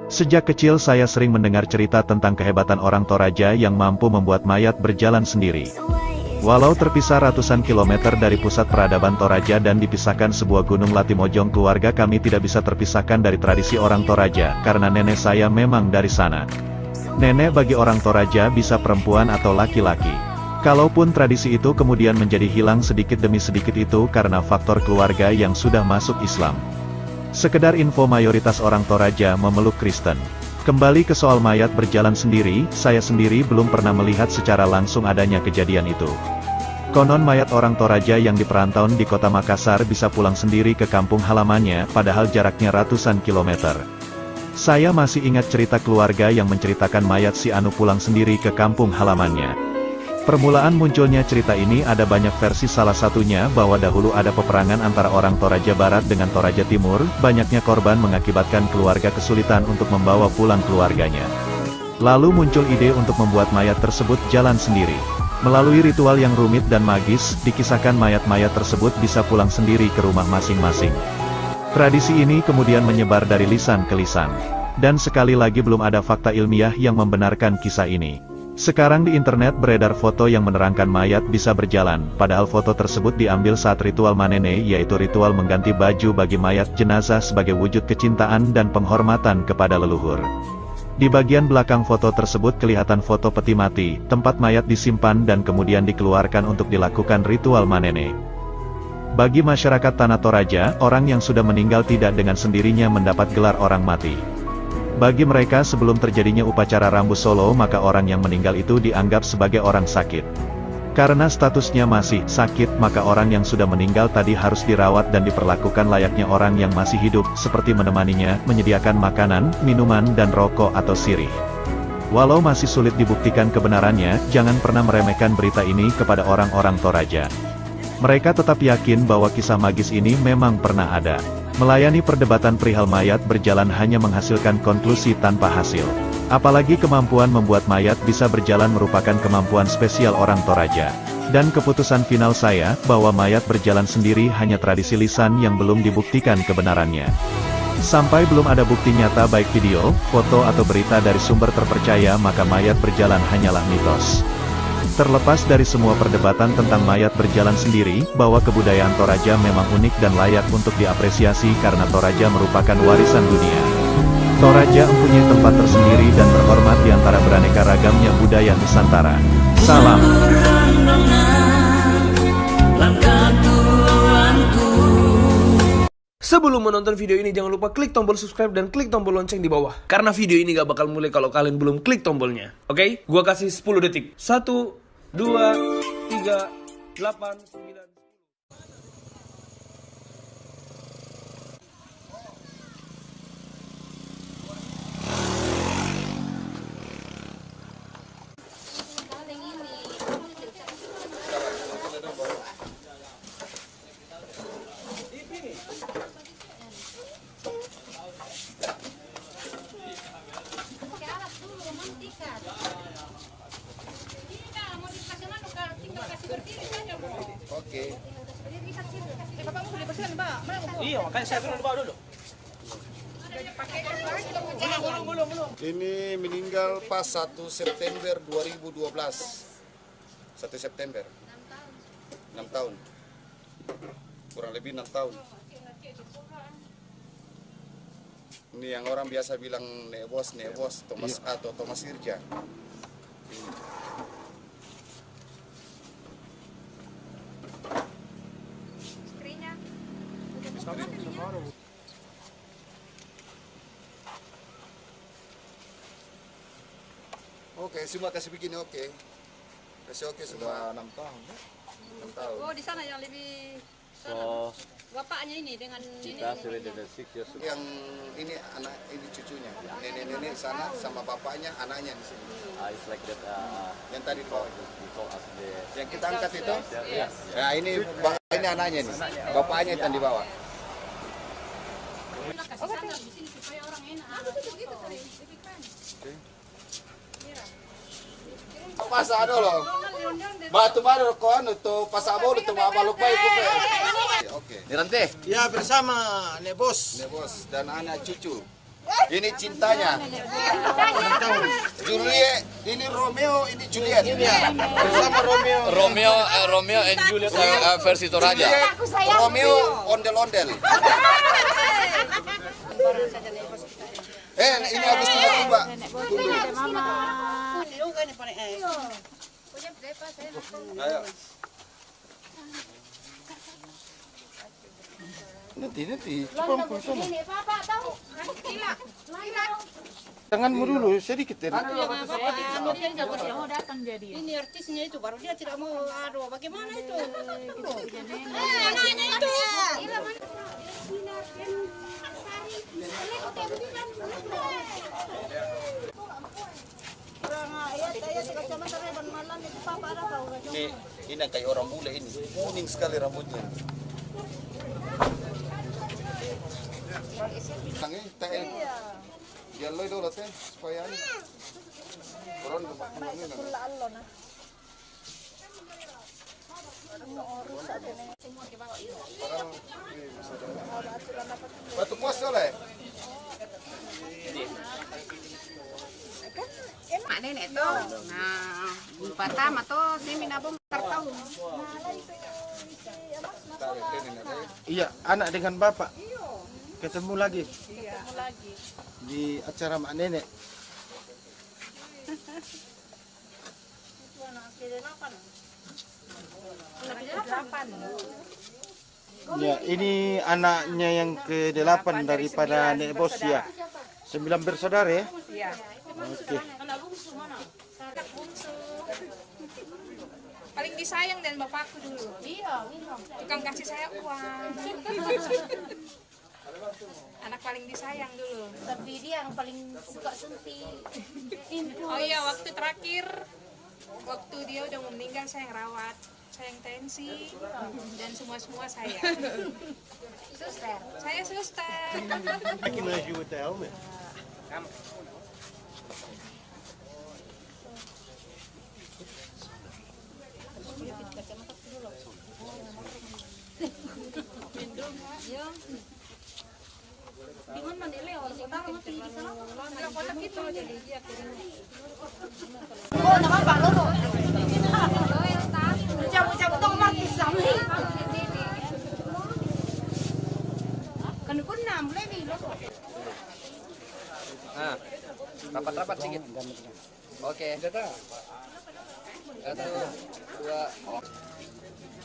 Sejak kecil saya sering mendengar cerita tentang kehebatan orang Toraja yang mampu membuat mayat berjalan sendiri. Walau terpisah ratusan kilometer dari pusat peradaban Toraja dan dipisahkan sebuah gunung Latimojong, keluarga kami tidak bisa terpisahkan dari tradisi orang Toraja, karena nenek saya memang dari sana. Nenek bagi orang Toraja bisa perempuan atau laki-laki. Kalaupun tradisi itu kemudian menjadi hilang sedikit demi sedikit itu karena faktor keluarga yang sudah masuk Islam. Sekedar info, mayoritas orang Toraja memeluk Kristen. Kembali ke soal mayat berjalan sendiri, saya sendiri belum pernah melihat secara langsung adanya kejadian itu. Konon mayat orang Toraja yang di perantauan di kota Makassar bisa pulang sendiri ke kampung halamannya, padahal jaraknya ratusan kilometer. Saya masih ingat cerita keluarga yang menceritakan mayat si Anu pulang sendiri ke kampung halamannya. Permulaan munculnya cerita ini ada banyak versi, salah satunya bahwa dahulu ada peperangan antara orang Toraja Barat dengan Toraja Timur, banyaknya korban mengakibatkan keluarga kesulitan untuk membawa pulang keluarganya. Lalu muncul ide untuk membuat mayat tersebut jalan sendiri. Melalui ritual yang rumit dan magis, dikisahkan mayat-mayat tersebut bisa pulang sendiri ke rumah masing-masing. Tradisi ini kemudian menyebar dari lisan ke lisan. Dan sekali lagi belum ada fakta ilmiah yang membenarkan kisah ini. Sekarang di internet beredar foto yang menerangkan mayat bisa berjalan, padahal foto tersebut diambil saat ritual manene, yaitu ritual mengganti baju bagi mayat jenazah sebagai wujud kecintaan dan penghormatan kepada leluhur. Di bagian belakang foto tersebut kelihatan foto peti mati, tempat mayat disimpan dan kemudian dikeluarkan untuk dilakukan ritual manene. Bagi masyarakat Tanah Toraja, orang yang sudah meninggal tidak dengan sendirinya mendapat gelar orang mati. Bagi mereka sebelum terjadinya upacara rambu solo, maka orang yang meninggal itu dianggap sebagai orang sakit. Karena statusnya masih sakit, maka orang yang sudah meninggal tadi harus dirawat dan diperlakukan layaknya orang yang masih hidup, seperti menemaninya, menyediakan makanan, minuman dan rokok atau sirih. Walau masih sulit dibuktikan kebenarannya, jangan pernah meremehkan berita ini kepada orang-orang Toraja. Mereka tetap yakin bahwa kisah magis ini memang pernah ada. Melayani perdebatan perihal mayat berjalan hanya menghasilkan konklusi tanpa hasil. Apalagi kemampuan membuat mayat bisa berjalan merupakan kemampuan spesial orang Toraja. Dan keputusan final saya, bahwa mayat berjalan sendiri hanya tradisi lisan yang belum dibuktikan kebenarannya. Sampai belum ada bukti nyata baik video, foto atau berita dari sumber terpercaya, maka mayat berjalan hanyalah mitos. Terlepas dari semua perdebatan tentang mayat berjalan sendiri, bahwa kebudayaan Toraja memang unik dan layak untuk diapresiasi karena Toraja merupakan warisan dunia. Toraja mempunyai tempat tersendiri dan terhormat di antara beraneka ragamnya budaya Nusantara. Salam. Sebelum menonton video ini, jangan lupa klik tombol subscribe dan klik tombol lonceng di bawah. Karena video ini gak bakal mulai kalau kalian belum klik tombolnya. Oke? Gua kasih 10 detik. 1, 2, 3, 8, 9... Oke. Iya, makanya saya turun di bawah dulu. Ini meninggal pas 1 September 2012. 1 September. 6 tahun. Kurang lebih 6 tahun. Ini yang orang biasa bilang Nek Bos, Thomas atau Thomas Irja. Oke, semua kasih begini, oke. Kasih oke semua. 6 tahun. 6 tahun. Oh, di sana yang lebih So, bapaknya ini dengan ini. that's already the 6 years ago. Yang ini anak, ini cucunya. Nenek-nenek sana sama bapaknya, anaknya di sini. It's like that. Yang tadi kau Before us the yang kita angkat itu. Yes. Nah, ini anaknya nih. Bapaknya yang di bawah. Kasih sana di sini supaya orang enak. Begitu tadi, lebih keren. Pas ada loh. Batu baru kau anu tuh pas abo tuh mabalok baik oke. Oke. Nirante. Ya bersama Nek Bos. Nek Bos dan anak cucu. Ini cintanya. Juliet, ini Romeo, ini Juliet. Bersama Romeo. Romeo and Juliet versi Toraja. Juliet, Romeo ondel-ondel. Ini habis tiba-tiba. Ayo. Nanti. Tanganmu dulu, sedikit ya. Ini artisnya itu baru dia tidak mau. Aduh, bagaimana itu? Anaknya itu. Ini kayak orang bule ini. Kuning sekali rambutnya. Tangi, teh. Ya lo itu teh supaya ini. Koron batu puas oleh. Mak nenek tuh, nah, pertama tuh si minabung tertahun. Iya, anak dengan bapak. Ketemu lagi. Di acara mak nenek. Ya, ini anaknya yang ke-8 daripada Nek Bos ya. 9 bersaudara ya? Iya. Oke. Paling disayang dan bapakku dulu. Iya. Tukang kasih saya uang. Anak paling disayang dulu. Tapi dia yang paling suka suntik. Oh iya, waktu terakhir, waktu dia udah mau meninggal saya yang rawat. Saya yang tensi dan semua saya. Suster. Saya suster. Recognize you with the helmet. Bingung mandele orang utara mati di sana. Kalau kotak itu jadi dia kirim. Oh, nama Pak Lobo. Cabut-cabut dong martis sama. Kan kun 6 lebih loh. Nah, rapat-rapat sedikit. Oke. Satu, dua.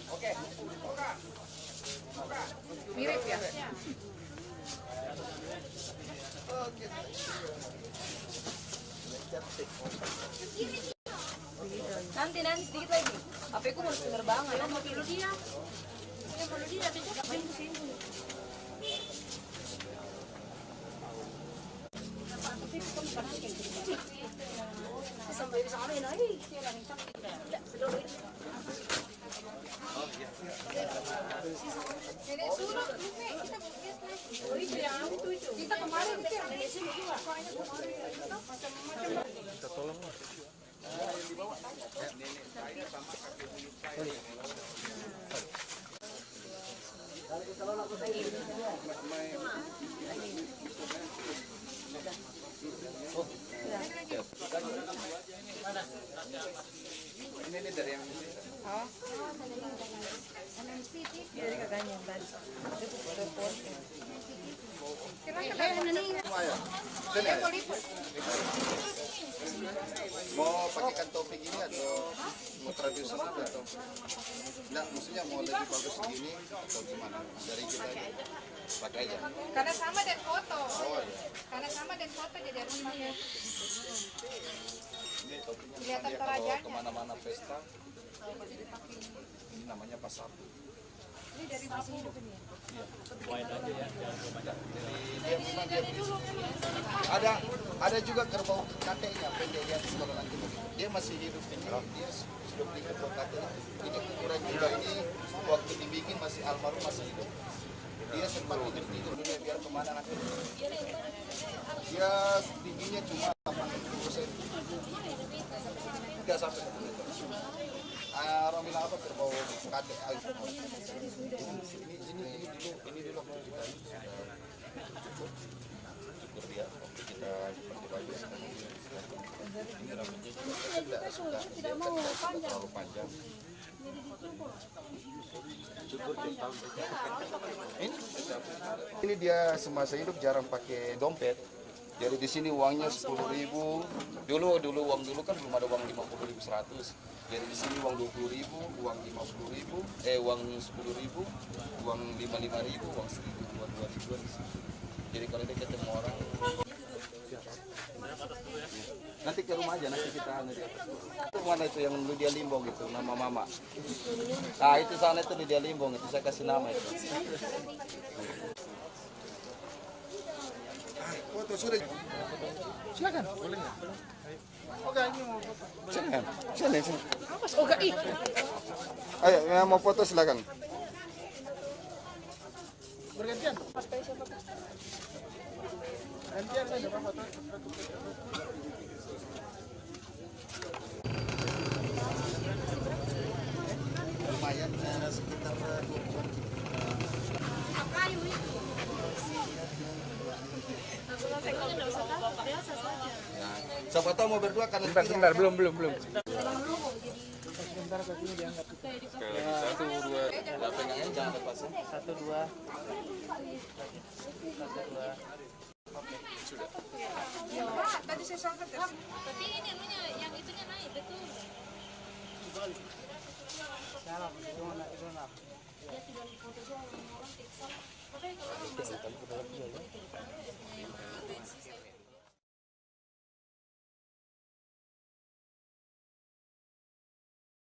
Oke. Mirip ya. Nanti sedikit lagi. HP ku mau penerbangan. Mau dulu dia. Mau dia tapi enggak main ke sini. Sampai di sana ini. Nenek suruh kita kemarin Kita tolong. Ini dari yang mau pakaikan topik ini atau mau tradisional atau enggak, maksudnya mau lebih bagus begini atau gimana dari kita aja pakai aja. karena sama dan foto. Oh iya. Karena sama dan foto jadi harus pakai. Ini topiknya Kelihatan dia kalau Torajanya. kemana-mana pesta ini namanya pasar. Ini dari masih hidup ini. Ada juga kerbau kakeknya pendek di atas kalau nanti dia masih hidup ini, dia sudah beli kerbau kakeknya. Ini ukuran juga ini waktu dibikin masih almarhum masih hidup. Dia sempat tidur dunia biar kemana nanti. Dia tingginya cuma 80%. 3 sampai 1 meter. Orang bilang apa kerbau kakek ini dulu kita cukur dia. Ini dia semasa hidup jarang pakai dompet. Jadi di sini uangnya 10.000. Dulu kan belum ada uang 50.000 100. Jadi di sini uang 20.000, uang 50.000, uang 10.000, uang 55.000, uang 1.000, uang 2.000 di sini. Jadi kalau dia ketemu orang, nanti ke rumah aja, nanti kita itu mana itu yang Lydia Limbong itu, nama mama. Nah itu sana itu Lydia Limbong, itu saya kasih nama itu. Foto sudah. Silakan. Boleh nggak? Oke, ini mau foto. Silakan. Sini. Oke, ayo, yang mau foto silakan. Bergantian. Gantian saja Pak foto. Lumayan sekitar 20-an. Kayu itu. Siapa tahu mau berdua kan? Sebentar, belum. Sebentar kakinya diangkat. Satu, dua. Pegangnya jangan lepasin. 1, 2. 1, 2. Oke, sudah. Pak, tadi saya sangka Tapi ini anunya, yang itunya naik, betul. Dia tinggal foto doang, orang tiktok. Makanya kalau orang masak,